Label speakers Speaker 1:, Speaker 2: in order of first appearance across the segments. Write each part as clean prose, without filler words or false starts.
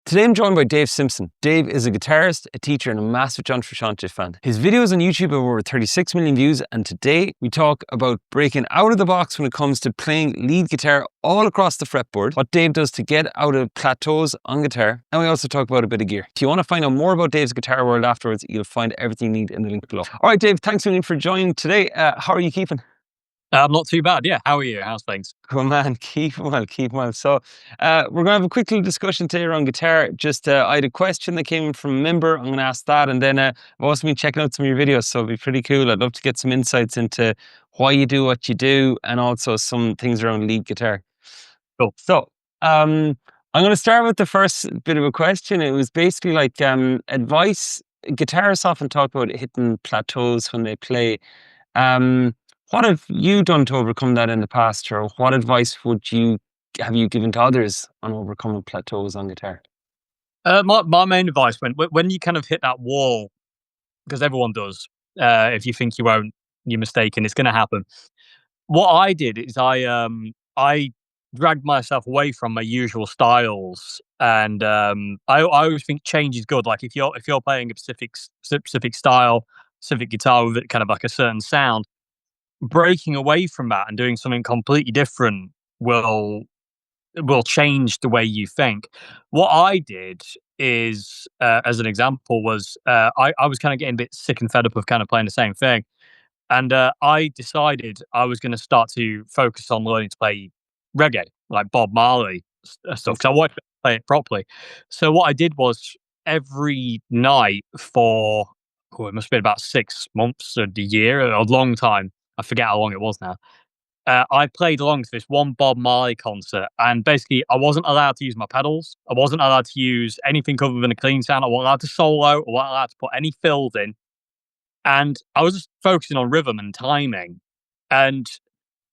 Speaker 1: Today I'm joined by Dave Simpson. Dave is a guitarist, a teacher and a massive John Frusciante fan. His videos on YouTube have over 36 million views, and today we talk about breaking out of the box when it comes to playing lead guitar all across the fretboard, what Dave does to get out of plateaus on guitar, and we also talk about a bit of gear. If you want to find out more about Dave's guitar world afterwards, you'll find everything you need in the link below. All right, Dave, thanks a million for joining today. How are you keeping?
Speaker 2: Not too bad. Yeah. How are you? How's things?
Speaker 1: Good man, keep well, keep well. So, we're going to have a quick little discussion today around guitar. I had a question that came in from a member. I'm going to ask that, and then I've also been checking out some of your videos, so it'd be pretty cool. I'd love to get some insights into why you do what you do, and also some things around lead guitar.
Speaker 2: Cool.
Speaker 1: So, I'm going to start with the first bit of a question. It was basically like advice. Guitarists often talk about hitting plateaus when they play. Um, what have you done to overcome that in the past, or what advice have you given to others on overcoming plateaus on guitar?
Speaker 2: My main advice when you kind of hit that wall, because everyone does. If you think you won't, you're mistaken. It's going to happen. What I did is I dragged myself away from my usual styles, and I always think change is good. Like if you're playing a specific style, specific guitar with it kind of like a certain sound, breaking away from that and doing something completely different will change the way you think. What I did is, as an example, was I was kind of getting a bit sick and fed up of kind of playing the same thing, and I decided I was going to start to focus on learning to play reggae, like Bob Marley stuff, because I wanted to play it properly. So what I did was every night for it must have been about 6 months or a year, a long time. I forget how long it was now. I played along to this one Bob Marley concert, and basically, I wasn't allowed to use my pedals. I wasn't allowed to use anything other than a clean sound. I wasn't allowed to solo. I wasn't allowed to put any fills in, and I was just focusing on rhythm and timing. And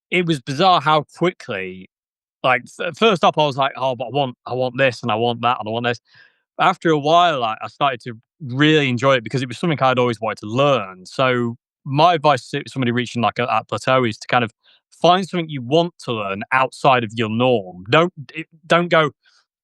Speaker 2: it was bizarre how quickly, like, first up, I was like, "Oh, but I want this, and I want that, and I want this." After a while, I started to really enjoy it because it was something I'd always wanted to learn. So my advice to somebody reaching like a plateau is to kind of find something you want to learn outside of your norm. Don't go,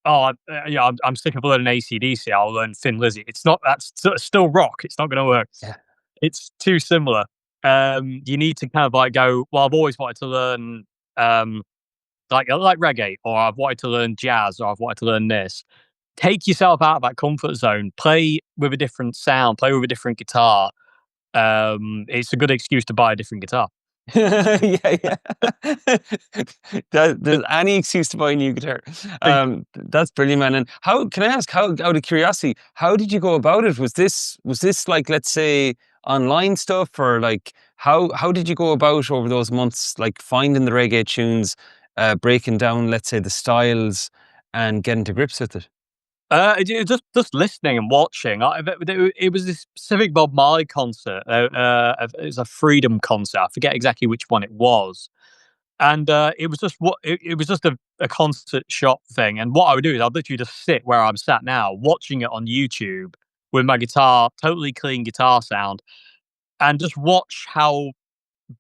Speaker 2: oh, yeah, I'm sick of learning AC/DC. I'll learn Thin Lizzy. It's not that's still rock. It's not going to work.
Speaker 1: Yeah.
Speaker 2: It's too similar. You need to kind of like go. Well, I've always wanted to learn um, like reggae, or I've wanted to learn jazz, or I've wanted to learn this. Take yourself out of that comfort zone. Play with a different sound. Play with a different guitar. It's a good excuse to buy a different guitar.
Speaker 1: Yeah, yeah. There's any excuse to buy a new guitar. That's brilliant, man. And how can I ask? How, out of curiosity, how did you go about it? Was this like, let's say, online stuff, or like how did you go about over those months, like finding the reggae tunes, breaking down, let's say, the styles, and getting to grips with it?
Speaker 2: Just listening and watching. It was this specific Bob Marley concert. It was a Freedom concert. I forget exactly which one it was, and it was just a concert shop thing. And what I would do is I'd literally just sit where I'm sat now, watching it on YouTube with my guitar, totally clean guitar sound, and just watch how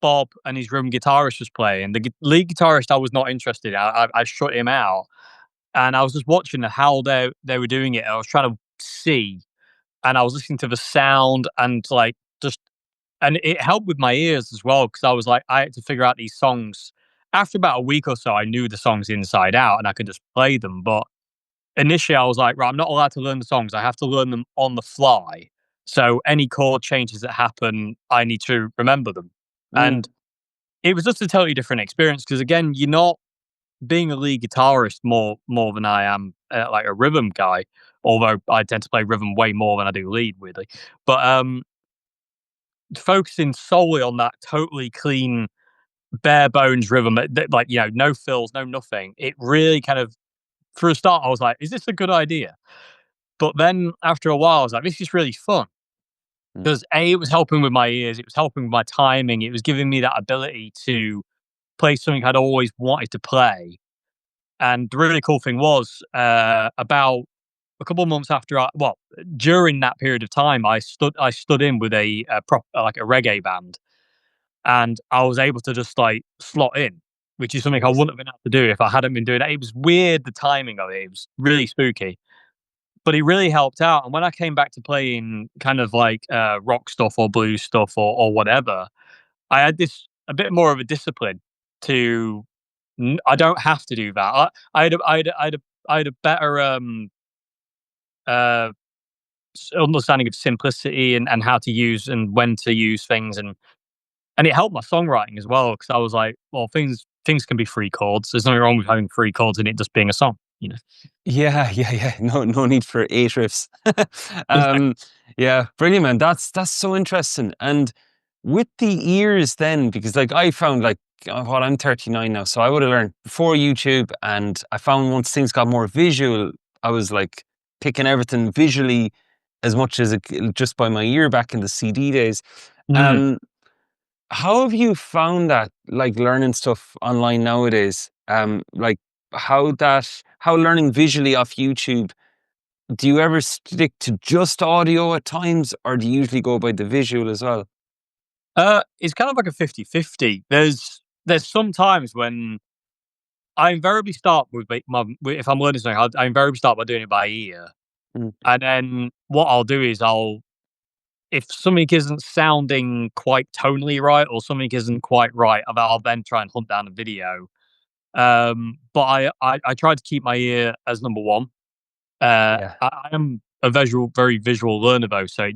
Speaker 2: Bob and his room guitarist was playing. The lead guitarist I was not interested in. I shut him out, and I was just watching how they were doing it. I was trying to see, and I was listening to the sound and like just, and it helped with my ears as well because I was like, I had to figure out these songs. After about a week or so, I knew the songs inside out and I could just play them. But initially, I was like, right, I'm not allowed to learn the songs. I have to learn them on the fly. So any chord changes that happen, I need to remember them.
Speaker 1: Mm.
Speaker 2: And it was just a totally different experience because again, you're not being a lead guitarist more than I am like a rhythm guy, although I tend to play rhythm way more than I do lead, weirdly. But focusing solely on that totally clean, bare bones rhythm, like no fills, no nothing. It really kind of, for a start, I was like, "Is this a good idea?" But then after a while, I was like, "This is really fun."
Speaker 1: Mm.
Speaker 2: Because it was helping with my ears, it was helping with my timing, it was giving me that ability to play something I'd always wanted to play. And the really cool thing was, about a couple of months after during that period of time, I stood in with like a reggae band, and I was able to just like slot in, which is something I
Speaker 1: Nice.
Speaker 2: wouldn't have been able to do if I hadn't been doing that. It was weird, the timing of it. It was really spooky. but it really helped out. And when I came back to playing kind of like rock stuff or blues stuff or whatever, I had this a bit more of a discipline to. I don't have to do that. I had a better uh, understanding of simplicity and how to use and when to use things, and it helped my songwriting as well because I was like, well, things can be free chords. There's nothing wrong with having free chords in it just being a song, you know.
Speaker 1: Yeah, yeah, yeah. No need for eight riffs.
Speaker 2: Exactly.
Speaker 1: Yeah, brilliant, man. That's so interesting. And with the ears, then, because like I found like what I'm 39 now, so I would have learned before YouTube, and I found once things got more visual, I was like picking everything visually as much as just by my ear back in the CD days.
Speaker 2: Mm.
Speaker 1: Um, how have you found that, like learning stuff online nowadays? Like how learning visually off YouTube, do you ever stick to just audio at times, or do you usually go by the visual as well?
Speaker 2: It's kind of like a 50-50. There's some times when I invariably start with if I'm learning something, I invariably start by doing it by ear,
Speaker 1: Mm,
Speaker 2: and then what I'll do is if something isn't sounding quite tonally right or something isn't quite right, I'll then try and hunt down a video. But I try to keep my ear as number one.
Speaker 1: yeah.
Speaker 2: I am a very visual learner though, so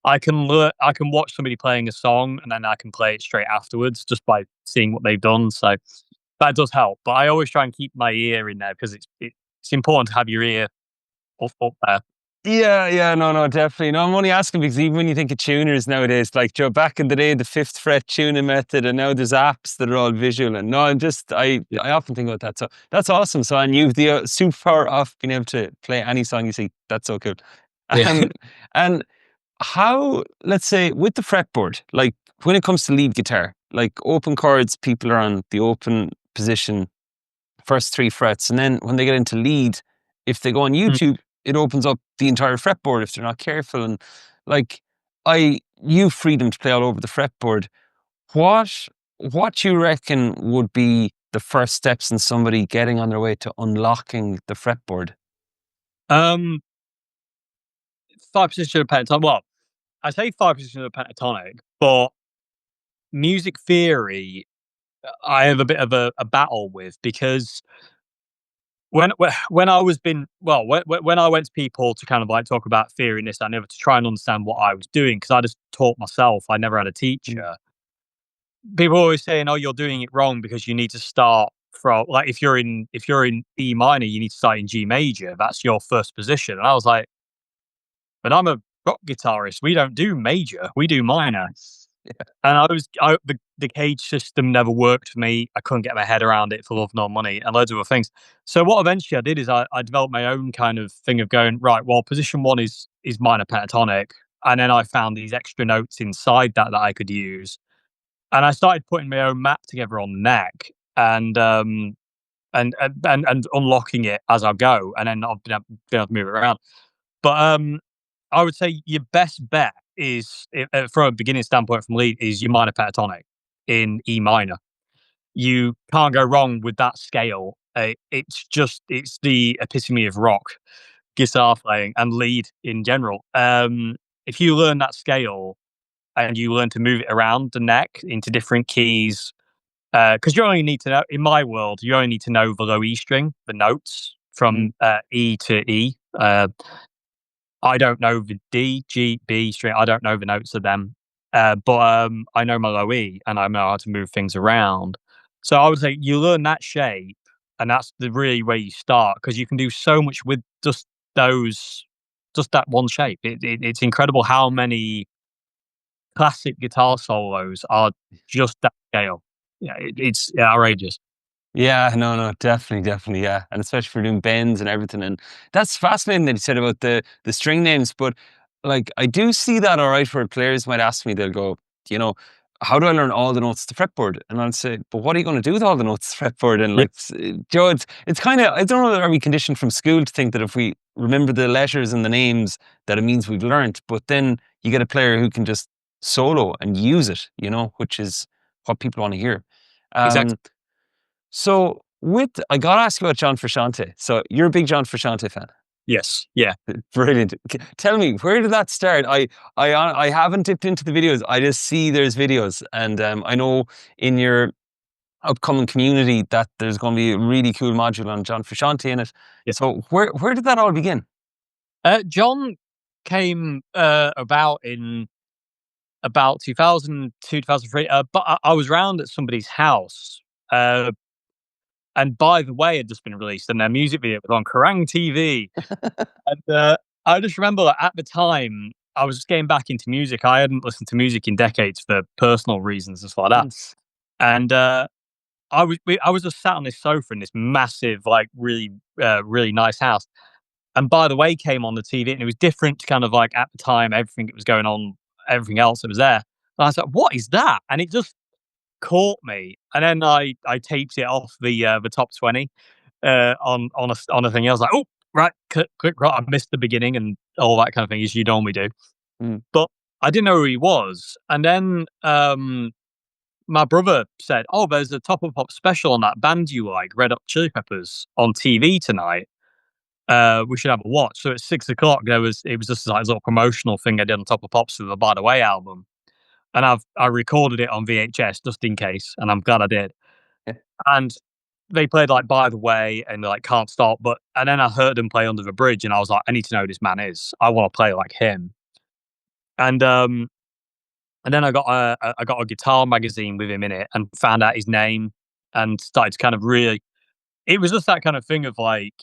Speaker 2: I can watch somebody playing a song and then I can play it straight afterwards just by seeing what they've done. So that does help. But I always try and keep my ear in there because it's important to have your ear up there.
Speaker 1: Yeah, yeah, no, definitely. No, I'm only asking because even when you think of tuners nowadays, like Joe, back in the day, the fifth fret tuning method, and now there's apps that are all visual. And no,
Speaker 2: Yeah.
Speaker 1: I often think about that. So that's awesome. So, and you've the superpower of being able to play any song you see. That's so cool.
Speaker 2: Yeah.
Speaker 1: Um, and how, let's say, with the fretboard, like when it comes to lead guitar, like open chords, people are on the open position first three frets. And then when they get into lead, if they go on
Speaker 2: Mm.
Speaker 1: YouTube, it opens up the entire fretboard if they're not careful. And like you freedom to play all over the fretboard. What what you reckon would be the first steps in somebody getting on their way to unlocking the fretboard?
Speaker 2: Um, 5 position of pentatonic. Well, I say 5 position of pentatonic, but music theory, I have a bit of a battle with because when I was been well when I went to people to kind of like talk about theory and this and to try and understand what I was doing because I just taught myself. I never had a
Speaker 1: Mm,
Speaker 2: teacher. People are always saying, "Oh, you're doing it wrong because you need to start from like if you're in E minor, you need to start in G major. That's your first position." And I was like, "But I'm a rock guitarist. We don't do major. We do minor." And the cage system never worked for me. I couldn't get my head around it for love nor money and loads of other things. So what eventually I did is I developed my own kind of thing of going, right, well, position one is minor pentatonic. And then I found these extra notes inside that I could use. And I started putting my own map together on the neck and unlocking it as I go. And then I've been able to move it around. But I would say your best bet is, from a beginning standpoint from lead, is your minor pentatonic in E minor. You can't go wrong with that scale. It's the epitome of rock guitar playing and lead in general. If you learn that scale and you learn to move it around the neck into different keys, because you only need to know, in my world, you only need to know the low E string, the notes
Speaker 1: mm,
Speaker 2: from E to E. I don't know the D, G, B string. I don't know the notes of them, but I know my low E and I know how to move things around. So I would say you learn that shape, and that's the really where you start because you can do so much with those, just that one shape. It's incredible how many classic guitar solos are just that scale. Yeah, it's outrageous.
Speaker 1: yeah, no, definitely, yeah, and especially for doing bends and everything, and that's fascinating that you said about the string names. But like, I do see that all right, where players might ask me, they'll go, you know, how do I learn all the notes to fretboard? And I'll say, but what are you going to do with all the notes to fretboard? And
Speaker 2: Yeah,
Speaker 1: like, Joe, it's kind of, I don't know, are we conditioned from school to think that if we remember the letters and the names, that it means we've learned? But then you get a player who can just solo and use it, which is what people want to hear.
Speaker 2: exactly.
Speaker 1: Um, so I gotta ask you about John Frusciante. So you're a big John Frusciante fan.
Speaker 2: Yes. Yeah.
Speaker 1: Brilliant. Tell me, where did that start? I haven't dipped into the videos. I just see there's videos, and I know in your upcoming community that there's going to be a really cool module on John Frusciante in it.
Speaker 2: Yeah.
Speaker 1: So where did that all begin?
Speaker 2: John came about in about 2002, 2003. But I was round at somebody's house. And By the Way had just been released, and their music video was on Kerrang TV. And I just remember that at the time, I was just getting back into music. I hadn't listened to music in decades for personal reasons and stuff like that.
Speaker 1: Yes.
Speaker 2: And I was just sat on this sofa in this massive, like really nice house. And By the Way came on the TV, and it was different to kind of like at the time everything that was going on, everything else that was there. And I was like, "What is that?" And it just caught me. And then I taped it off the top 20 on a thing. I was like, "Oh, right, quick, right." I missed the beginning and all that kind of thing, as you normally do.
Speaker 1: Mm.
Speaker 2: But I didn't know who he was. And then my brother said, "Oh, there's a Top of Pop special on that band you like, Red Hot Chili Peppers, on TV tonight. We should have a watch." So at 6 o'clock, it was just like a little promotional thing I did on Top of Pops for the By the Way album, and I recorded it on VHS just in case, and I'm glad I did.
Speaker 1: Yeah.
Speaker 2: And they played like By the Way and like Can't Stop, and then I heard them play Under the Bridge, and I was like, I need to know who this man is. I want to play like him. And then I got a guitar magazine with him in it, and found out his name, and started to kind of really. It was just that kind of thing of like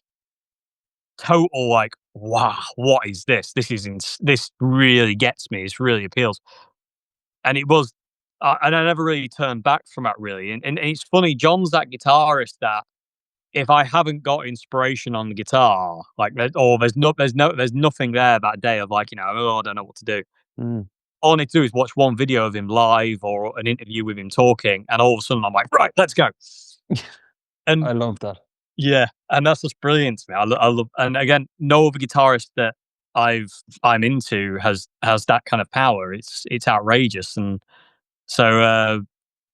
Speaker 2: total like, wow, what is this? This really gets me. This really appeals. And it was, and I never really turned back from that really. And it's funny, John's that guitarist that if I haven't got inspiration on the guitar, like there's nothing there that day of like, oh, I don't know what to do.
Speaker 1: Mm.
Speaker 2: All I need to do is watch one video of him live or an interview with him talking, and all of a sudden I'm like, right, let's go. And
Speaker 1: I love that.
Speaker 2: yeah, and that's just brilliant to me. I love, and again, no other guitarist that I'm into has that kind of power. It's outrageous, and so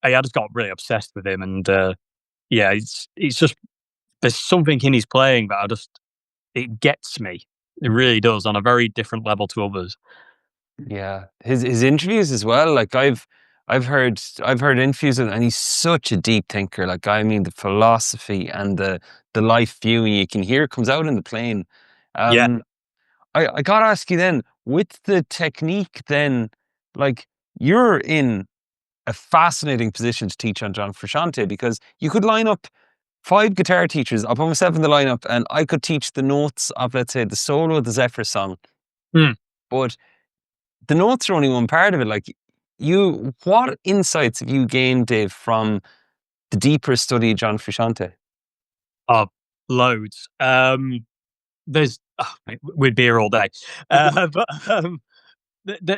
Speaker 2: I just got really obsessed with him, and yeah, it's just there's something in his playing that it gets me. It really does on a very different level to others.
Speaker 1: Yeah, his interviews as well. Like I've heard interviews with him, and he's such a deep thinker. Like I mean, the philosophy and the life viewing you can hear comes out in the playing.
Speaker 2: Yeah.
Speaker 1: Um, I gotta ask you then, with the technique, then like you're in a fascinating position to teach on John Frusciante, because you could line up five guitar teachers. I'll put myself in the lineup, and I could teach the notes of, let's say, the solo of the Zephyr song,
Speaker 2: Hmm.
Speaker 1: but the notes are only one part of it. Like what insights have you gained, Dave, from the deeper study of John Frusciante?
Speaker 2: Oh, loads. There's mate, we'd be here all day. But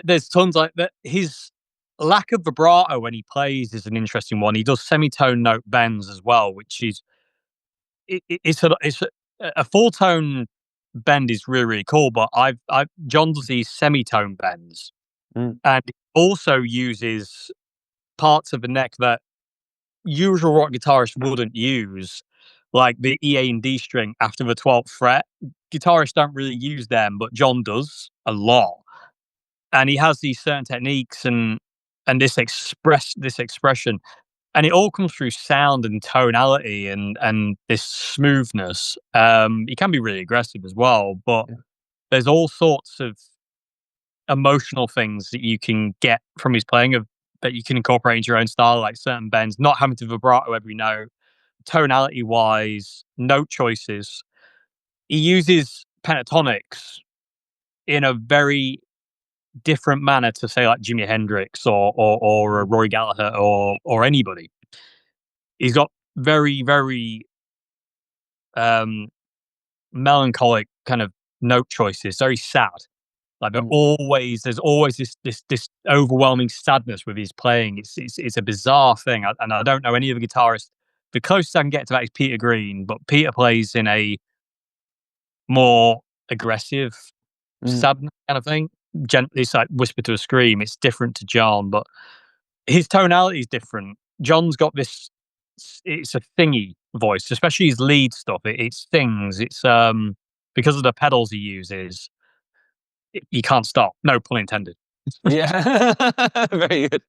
Speaker 2: there's tons like that. His lack of vibrato when he plays is an interesting one. He does semitone note bends as well, which is it's a full tone bend is really really cool. But I've John does these semitone bends,
Speaker 1: Mm.
Speaker 2: and he also uses parts of the neck that usual rock guitarists wouldn't use, like the E, A, and D string after the 12th fret. Guitarists don't really use them, but John does a lot. And he has these certain techniques and this expression, and it all comes through sound and tonality and this smoothness. He can be really aggressive as well, but
Speaker 1: Yeah.
Speaker 2: there's all sorts of emotional things that you can get from his playing of that you can incorporate into your own style, like certain bends, not having to vibrato every note, tonality wise, note choices. He uses pentatonics in a very different manner to say like Jimi Hendrix or Roy Gallagher or anybody. He's got very very um, melancholic kind of note choices, very sad. Like
Speaker 1: Mm.
Speaker 2: there's always this overwhelming sadness with his playing. It's a bizarre thing, and I don't know any other guitarist. The closest I can get to that is Peter Green, but Peter plays in a more aggressive
Speaker 1: Mm.
Speaker 2: sadness kind of thing. Gently, it's like whisper to a scream. It's different to John, but his tonality is different. John's got this. It's a thingy voice, especially his lead stuff. It sings. because of the pedals he uses, you can't stop. No pun intended.
Speaker 1: Yeah, very good.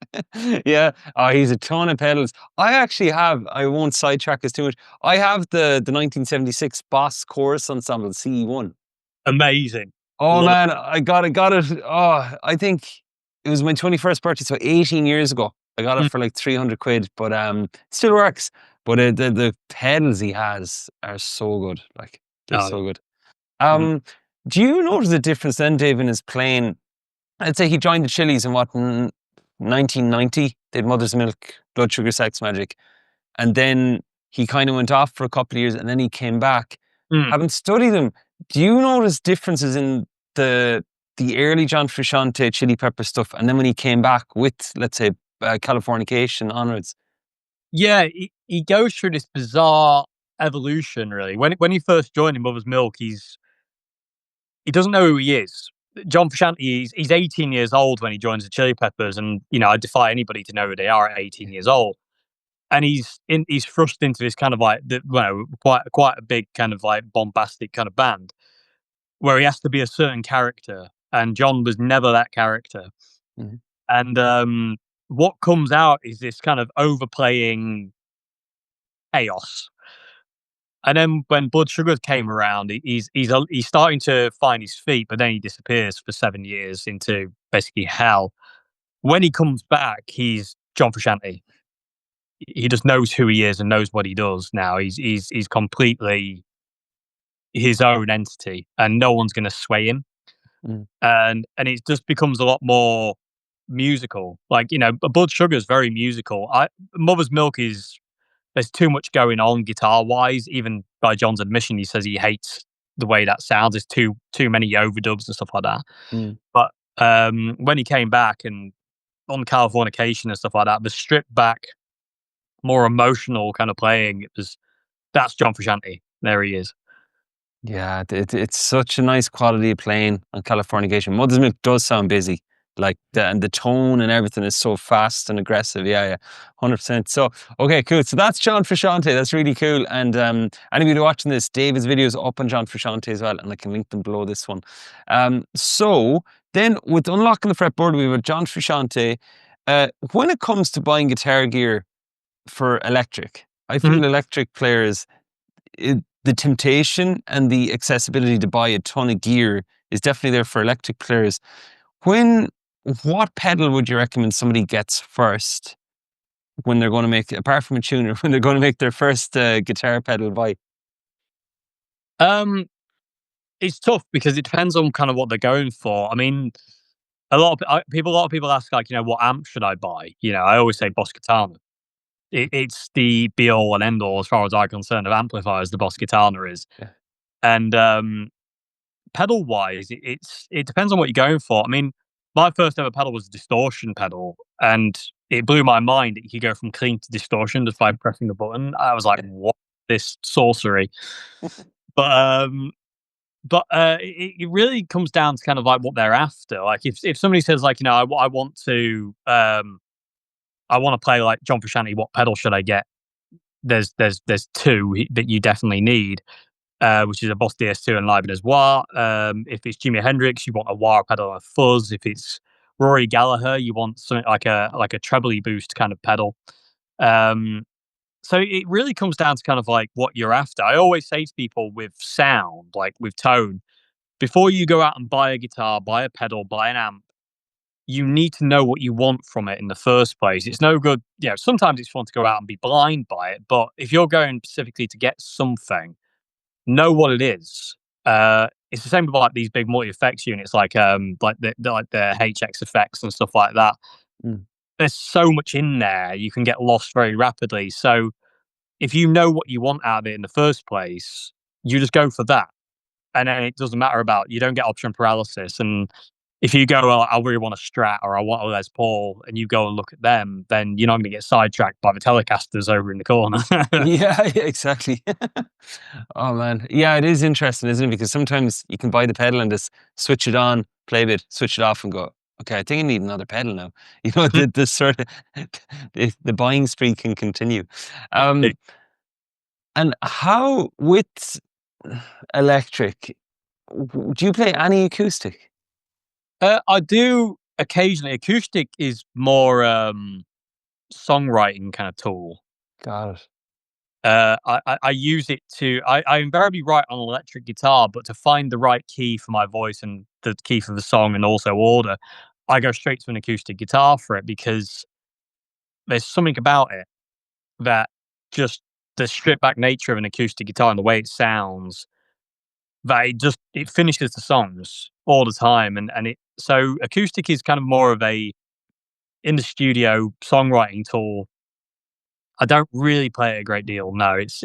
Speaker 1: Yeah. Oh, he's a ton of pedals. I won't sidetrack us too much. I have the 1976 Boss Chorus Ensemble CE1.
Speaker 2: Amazing.
Speaker 1: Oh
Speaker 2: Love it.
Speaker 1: man, I got it. Oh, I think it was my 21st birthday, so 18 years ago. I got it
Speaker 2: Mm.
Speaker 1: for like 300 quid, but it still works. But the pedals he has are so good. Like, they're
Speaker 2: Oh,
Speaker 1: so good.
Speaker 2: mhm.
Speaker 1: Um, do you notice a difference then, Dave, in his playing? I'd say he joined the Chili's in 1990. They had Mother's Milk, Blood Sugar Sex Magic. And then he kind of went off for a couple of years and then he came back.
Speaker 2: Mm.
Speaker 1: Having studied him, do you notice differences in the early John Frusciante Chili Pepper stuff and then when he came back with, let's say, Californication onwards?
Speaker 2: Yeah, he goes through this bizarre evolution. Really, when he first joined in Mother's Milk, he doesn't know who he is. John Frusciante, he's 18 years old when he joins the Chili Peppers, and I defy anybody to know who they are at 18 years old. And he's thrust into this kind of like quite a big kind of like bombastic kind of band where he has to be a certain character, and John was never that character.
Speaker 1: Mhm.
Speaker 2: And what comes out is this kind of overplaying chaos. And then when Blood Sugar came around, he's starting to find his feet, but then he disappears for 7 years into basically hell. When he comes back, he's John Frusciante. He just knows who he is and knows what he does now. He's completely his own entity, and no one's going to sway him.
Speaker 1: Mm.
Speaker 2: And it just becomes a lot more musical. Like Blood Sugar is very musical. Mother's Milk is there's too much going on guitar wise. Even by John's admission, he says he hates the way that sounds. There's too many overdubs and stuff like that.
Speaker 1: Mm.
Speaker 2: But when he came back and on Californication and stuff like that, the stripped back, more emotional kind of playing, that's John Frusciante. There he is.
Speaker 1: Yeah, it's such a nice quality of playing on Californication. Mother's Milk does sound busy, like and the tone and everything is so fast and aggressive. Yeah, yeah, 100%. So okay, cool. So that's John Frusciante. That's really cool. And anybody watching this, David's videos up on John Frusciante as well, and I can link them below this one. So then with unlocking the fretboard, we have John Frusciante. When it comes to buying guitar gear for electric, I
Speaker 2: Mhm.
Speaker 1: feel electric players the temptation and the accessibility to buy a ton of gear is definitely there for electric players. When, what pedal would you recommend somebody gets first when they're going to make, apart from a tuner, when they're going to make their first guitar pedal buy?
Speaker 2: Um, it's tough because it depends on kind of what they're going for. I mean, a lot of people ask like, what amp should I buy? I always say Boss Katana. It's the be all and end all as far as I'm concerned of amplifiers. The Boss Katana is,
Speaker 1: Yeah.
Speaker 2: and pedal wise, it depends on what you're going for. I mean, my first ever pedal was a distortion pedal, and it blew my mind that you could go from clean to distortion just by pressing the button. I was like, what this sorcery? But it really comes down to kind of like what they're after. Like if somebody says like, I want to play like John Frusciante, what pedal should I get? There's two that you definitely need, which is a Boss DS2 and Live as Wah. If it's Jimi Hendrix, you want a wah pedal and a fuzz. If it's Rory Gallagher, you want something like a trebly boost kind of pedal. So it really comes down to kind of like what you're after. I always say to people with sound, like with tone, before you go out and buy a guitar, buy a pedal, buy an amp, you need to know what you want from it in the first place. It's no good, sometimes it's fun to go out and be blind by it, but if you're going specifically to get something, know what it is. It's the same with like these big multi effects units, like the HX effects and stuff like that.
Speaker 1: Mm.
Speaker 2: There's so much in there, you can get lost very rapidly. So if you know what you want out of it in the first place, you just go for that. And then it doesn't matter about you don't get option paralysis. And if you go, well, I really want a Strat or I want a Les Paul, and you go and look at them, then you're not going to get sidetracked by the Telecasters over in the corner.
Speaker 1: Yeah, yeah, exactly. Oh man, yeah, it is interesting, isn't it? Because sometimes you can buy the pedal and just switch it on, play a bit, switch it off, and go, okay, I think I need another pedal now. The sort of the buying spree can continue. Um, and how with electric? Do you play any acoustic?
Speaker 2: I do occasionally. Acoustic is more songwriting kind of tool.
Speaker 1: Got it.
Speaker 2: I use it to. I invariably write on electric guitar, but to find the right key for my voice and the key for the song, and also order, I go straight to an acoustic guitar for it because there's something about it that just the stripped back nature of an acoustic guitar and the way it sounds that it finishes the songs all the time, and it so acoustic is kind of more of a in the studio songwriting tool. I don't really play it a great deal. No, it's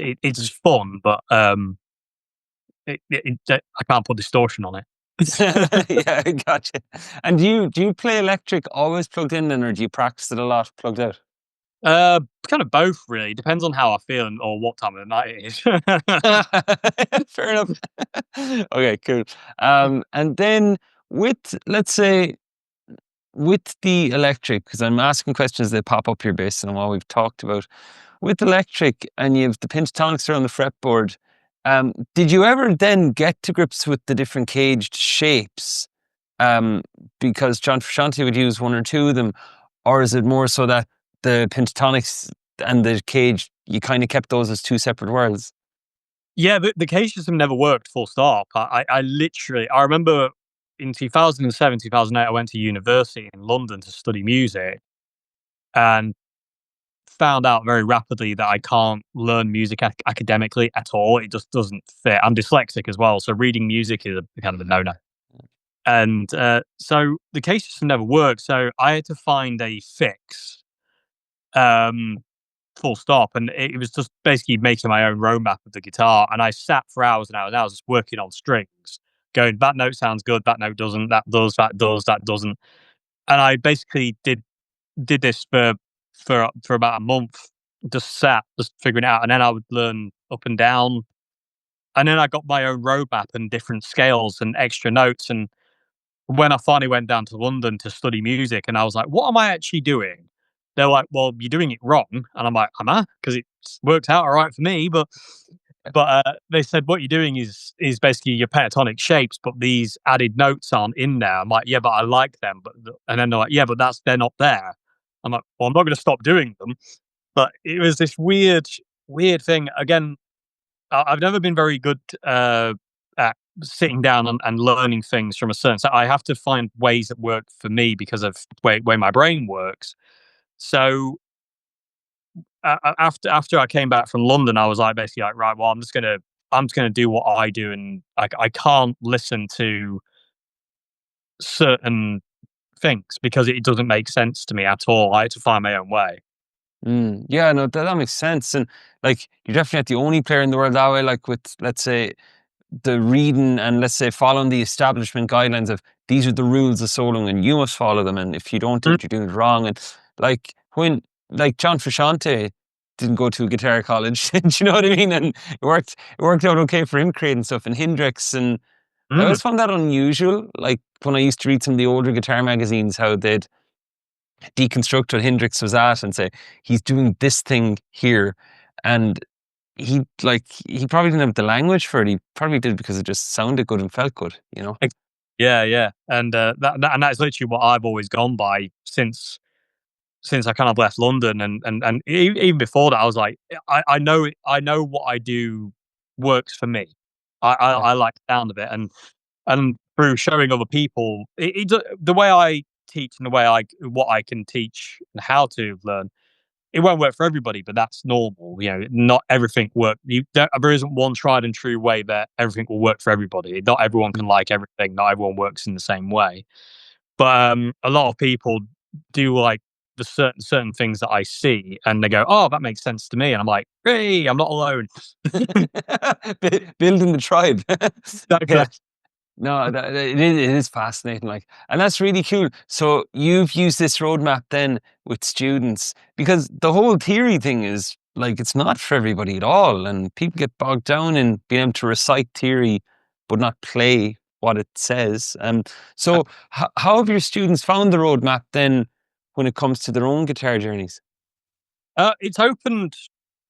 Speaker 2: fun, but I can't put distortion on it.
Speaker 1: Yeah, I gotcha. And do you play electric always plugged in then, or do you practice it a lot plugged out?
Speaker 2: Kind of both, really. Depends on how I feel or what time of the night it is.
Speaker 1: Fair enough. Okay, cool. And then let's say, with the electric, because I'm asking questions that pop up here based on what we've talked about. With electric, and you have the pentatonics around the fretboard, did you ever then get to grips with the different caged shapes? Because John Frusciante would use one or two of them, or is it more so that the pentatonics and the cage, you kind of kept those as two separate worlds?
Speaker 2: Yeah, the cage system never worked. Full stop. I literally I remember in 2007, 2008, I went to university in London to study music and found out very rapidly that I can't learn music academically at all. It just doesn't fit. I'm dyslexic as well, so reading music is a kind of a no-no. And so the case system never worked. So I had to find a fix, um, full stop. And it was just basically making my own roadmap of the guitar. And I sat for hours and hours and hours just working on strings, going, that note sounds good, that note doesn't, that does, that doesn't. And I basically did this for about a month, just sat, just figuring it out. And then I would learn up and down. And then I got my own roadmap and different scales and extra notes. And when I finally went down to London to study music, and I was like, "What am I actually doing?" They're like, "Well, you're doing it wrong," and I'm like, "Am I?" Because it's worked out all right for me, but they said what you're doing is basically your pentatonic shapes, but these added notes aren't in there. I'm like, "Yeah, but I like them," and then they're like, "Yeah, but they're not there." I'm like, "Well, I'm not going to stop doing them." But it was this weird thing. Again, I've never been very good at sitting down and learning things from a certain. So I have to find ways that work for me because of way my brain works. So after I came back from London, I was like basically like, right, well, I'm just gonna do what I do, and I can't listen to certain things because it doesn't make sense to me at all. I had to find my own way.
Speaker 1: Yeah, no, that makes sense. And like, you're definitely not the only player in the world that way. Like, with, let's say, the reading and, let's say, following the establishment guidelines of these are the rules of soloing and you must follow them. And if you don't do
Speaker 2: Mm,
Speaker 1: it, you're doing it wrong. And like, when, like, John Frusciante didn't go to a guitar college, do you know what I mean? And it worked out okay for him creating stuff. And Hendrix, and I
Speaker 2: mm.
Speaker 1: always found that unusual. Like, when I used to read some of the older guitar magazines, how they'd deconstruct what Hendrix was at and say he's doing this thing here, and he probably didn't have the language for it. He probably did because it just sounded good and felt good, you know.
Speaker 2: Ex- Yeah, yeah, and and that's literally what I've always gone by since I kind of left London, and even before that, I was like, I know what I do works for me.
Speaker 1: Yeah.
Speaker 2: I like the sound of it, and through showing other people, the way I teach and the way I what I can teach and how to learn, it won't work for everybody, but that's normal. You know, not everything work. There isn't one tried and true way that everything will work for everybody. Not everyone can like everything. Not everyone works in the same way. But a lot of people do like the certain things that I see, and they go, "Oh, that makes sense to me," and I'm like, "Hey, I'm not alone."
Speaker 1: Building the tribe.
Speaker 2: Exactly.
Speaker 1: Yeah. No, it is fascinating, like, and that's really cool. So you've used this roadmap then with students, because the whole theory thing is like it's not for everybody at all, and people get bogged down in being able to recite theory but not play what it says. So how have your students found the roadmap then when it comes to their own guitar journeys?
Speaker 2: It's opened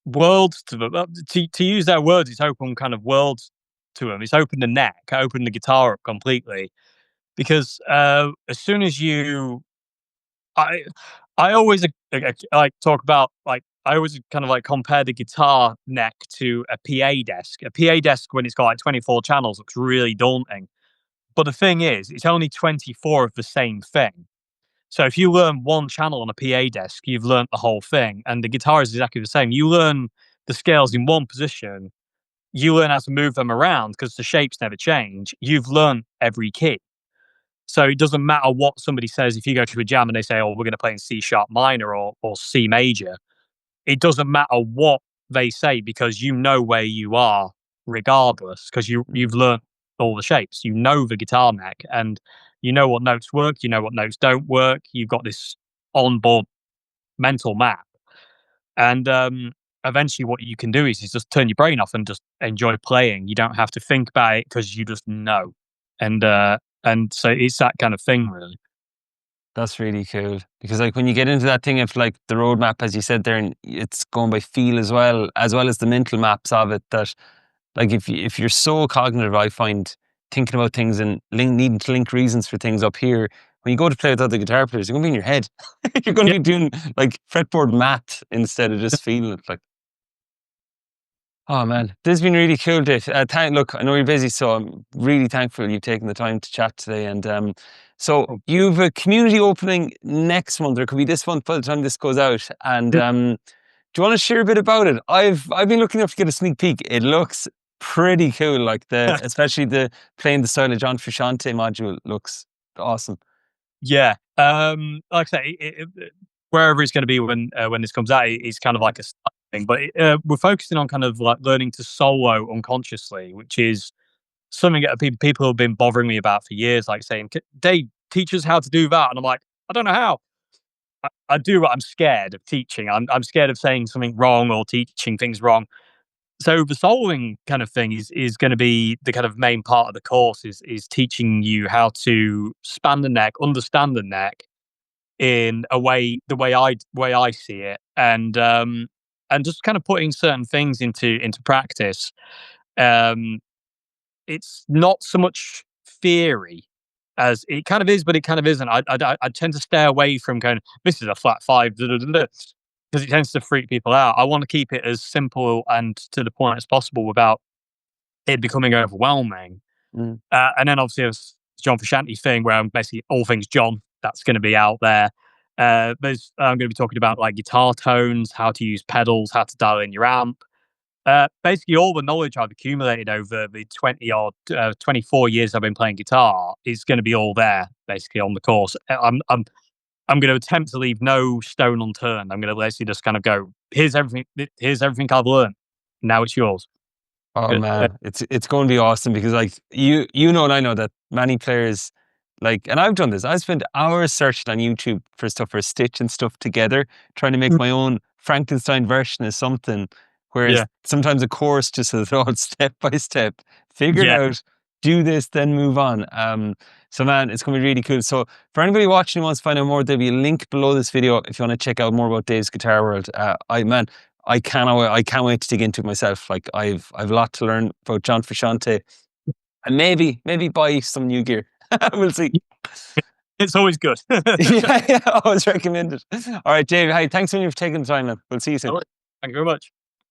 Speaker 2: worlds to them. To use their words, it's opened kind of worlds to them. It's opened the neck, opened the guitar up completely. Because as soon as I, I always like talk about like I always kind of like compare the guitar neck to a PA desk. A PA desk when it's got like 24 channels looks really daunting. But the thing is, it's only 24 of the same thing. So if you learn one channel on a PA desk, you've learned the whole thing. And the guitar is exactly the same. You learn the scales in one position, you learn how to move them around because the shapes never change. You've learned every key. So it doesn't matter what somebody says. If you go to a jam and they say, "Oh, we're going to play in C sharp minor or C major," it doesn't matter what they say because you know where you are regardless because you've learned all the shapes. You know the guitar neck and you know what notes work. You know what notes don't work. You've got this onboard mental map, and eventually, what you can do is just turn your brain off and just enjoy playing. You don't have to think about it because you just know, and so it's that kind of thing, really.
Speaker 1: That's really cool because like when you get into that thing of like the roadmap, as you said there, and it's going by feel as well as the mental maps of it. That like if you're so cognitive, I find thinking about things and needing to link reasons for things up here. When you go to play with other guitar players, you're going to be in your head. You're going to
Speaker 2: Yeah,
Speaker 1: be doing like fretboard math instead of just feeling it. Like, oh man, this has been really cool, Dave. Look, I know you're busy, so I'm really thankful you've taken the time to chat today. And so
Speaker 2: oh,
Speaker 1: you've a community opening next month, or it could be this month by the time this goes out. And
Speaker 2: yeah,
Speaker 1: do you want to share a bit about it? I've been looking up to get a sneak peek. It looks pretty cool, like especially the playing the style of John Frusciante module looks awesome.
Speaker 2: yeah. Like I say, wherever it's going to be when this comes out, it's kind of like a side thing. But we're focusing on kind of like learning to solo unconsciously, which is something that people have been bothering me about for years, like saying, Dave, teach us how to do that. And I'm like, I don't know how. I do, but I'm scared of teaching. I'm scared of saying something wrong or teaching things wrong. So the soloing kind of thing is going to be the kind of main part of the course is teaching you how to span the neck, understand the neck in a way, the way I see it, and just kind of putting certain things into practice. Um, it's not so much theory as it kind of is, but it kind of isn't. I tend to stay away from going, this is a flat five, because it tends to freak people out. I want to keep it as simple and to the point as possible without it becoming overwhelming.
Speaker 1: Mm.
Speaker 2: And then obviously there's John Frusciante thing where I'm basically all things John. That's going to be out there. I'm going to be talking about like guitar tones, how to use pedals, how to dial in your amp. Basically, all the knowledge I've accumulated over the 24 years I've been playing guitar is going to be all there, basically on the course. I'm going to attempt to leave no stone unturned. I'm going to basically just kind of go, here's everything. Here's everything I've learned. Now it's yours.
Speaker 1: Oh
Speaker 2: Uh, uh,
Speaker 1: man, it's going to be awesome because like you know and I know that many players like, and I've done this. I spent hours searching on YouTube for stuff for stitching stuff together, trying to make my own Frankenstein version of something. Whereas
Speaker 2: yeah,
Speaker 1: sometimes a course just says it all step by step, figure it
Speaker 2: yeah.
Speaker 1: out, do this, then move on. So man, it's going to be really cool. So for anybody watching who wants to find out more, there'll be a link below this video if you want to check out more about Dave's Guitar World. I can't wait to dig into it myself. Like I've a lot to learn about John Frusciante and maybe buy some new gear. We'll see.
Speaker 2: It's always good.
Speaker 1: Yeah, I always recommend it. All right, Dave. Hey, thanks so much for taking the time, man. We'll see you soon.
Speaker 2: All right. Thank you very much.